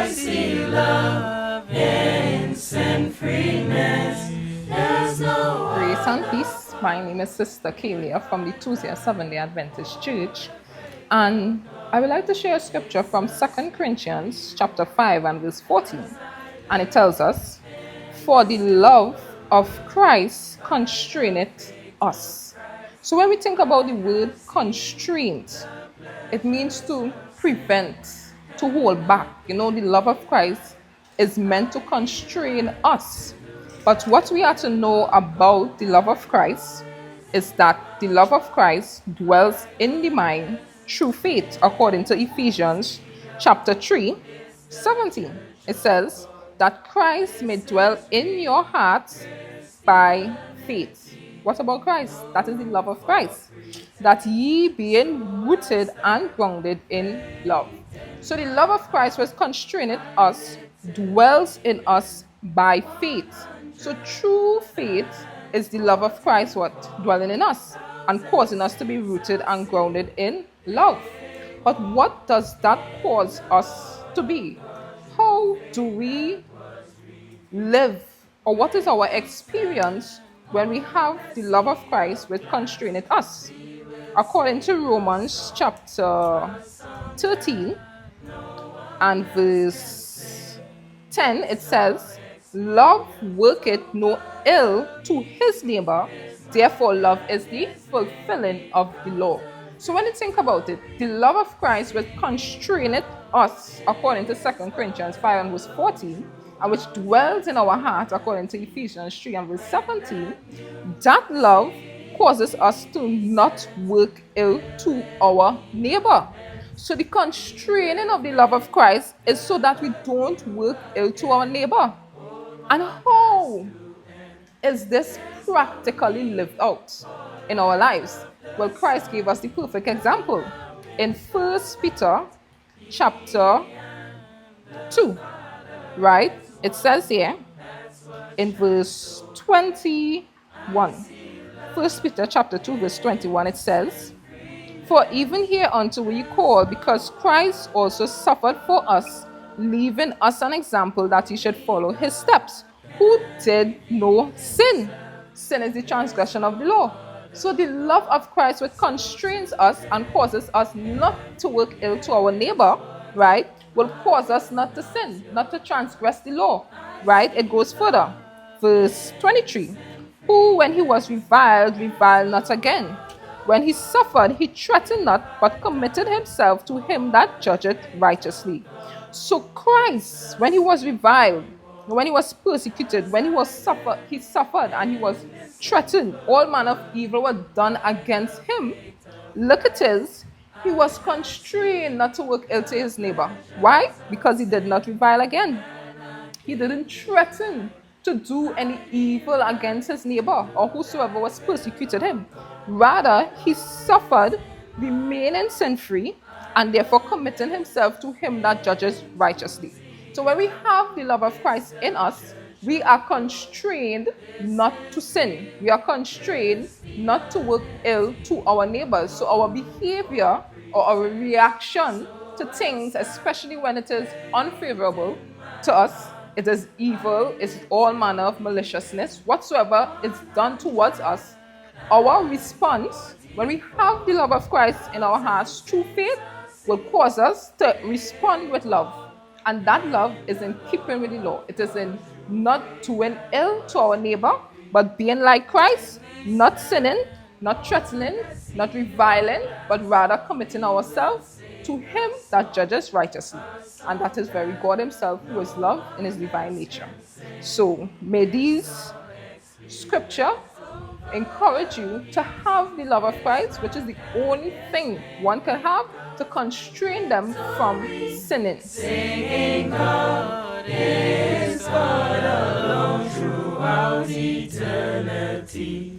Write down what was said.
I see love in sin-freeness. There's no Grace and peace. My name is Sister Kalia from the Tuesday and Seventh-day Adventist Church. And I would like to share a scripture from 2 Corinthians chapter 5 and verse 14. And it tells us, "For the love of Christ constraineth us." So when we think about the word constraint, it means to prevent, to hold back. The love of Christ is meant to constrain us. But what we are to know about the love of Christ is that the love of Christ dwells in the mind through faith, according to Ephesians chapter 3, 17. It says that Christ may dwell in your hearts by faith. What about Christ? That is the love of Christ. That ye being rooted and grounded in love. So the love of Christ, which constraineth us, dwells in us by faith. So true faith is the love of Christ what dwelling in us and causing us to be rooted and grounded in love. But what does that cause us to be? How do we live, or what is our experience when we have the love of Christ which constraineth us? According to Romans chapter 13 and verse 10, it says, "Love worketh no ill to his neighbor, therefore love is the fulfilling of the law." So when you think about it, the love of Christ which constraineth us, according to 2 Corinthians 5 and verse 14, and which dwells in our heart, according to Ephesians 3 and verse 17, that love causes us to not work ill to our neighbor. So the constraining of the love of Christ is so that we don't work ill to our neighbor. And how is this practically lived out in our lives? Well, Christ gave us the perfect example in 1 Peter chapter 2, right? It says here in verse 21, 1 Peter chapter 2 verse 21, it says, "For even hereunto were ye called, because Christ also suffered for us, leaving us an example that ye should follow his steps, who did no sin." Sin is the transgression of the law. So the love of Christ, which constrains us and causes us not to work ill to our neighbor, right, will cause us not to sin, not to transgress the law, right? It goes further. Verse 23, "Who, when he was reviled, reviled not again. When he suffered, he threatened not, but committed himself to him that judgeth righteously." So Christ, when he was reviled, when he was persecuted, when he suffered and he was threatened, all manner of evil was done against him. Look at this. He was constrained not to work ill to his neighbor. Why? Because he did not revile again. He didn't threaten to do any evil against his neighbor or whosoever was persecuted him. Rather, he suffered, remaining sin-free, and therefore committing himself to him that judges righteously. So when we have the love of Christ in us, we are constrained not to sin. We are constrained not to work ill to our neighbors. So our behavior or our reaction to things, especially when it is unfavorable to us, it is evil, it's all manner of maliciousness, whatsoever is done towards us, our response, when we have the love of Christ in our hearts through faith, will cause us to respond with love. And that love is in keeping with the law. It is in not doing ill to our neighbor, but being like Christ, not sinning, not threatening, not reviling, but rather committing ourselves to him that judges righteously. And that is very God himself, who is love in his divine nature. So may these scripture encourage you to have the love of Christ, which is the only thing one can have to constrain them from sinning. singing God is God alone throughout eternity.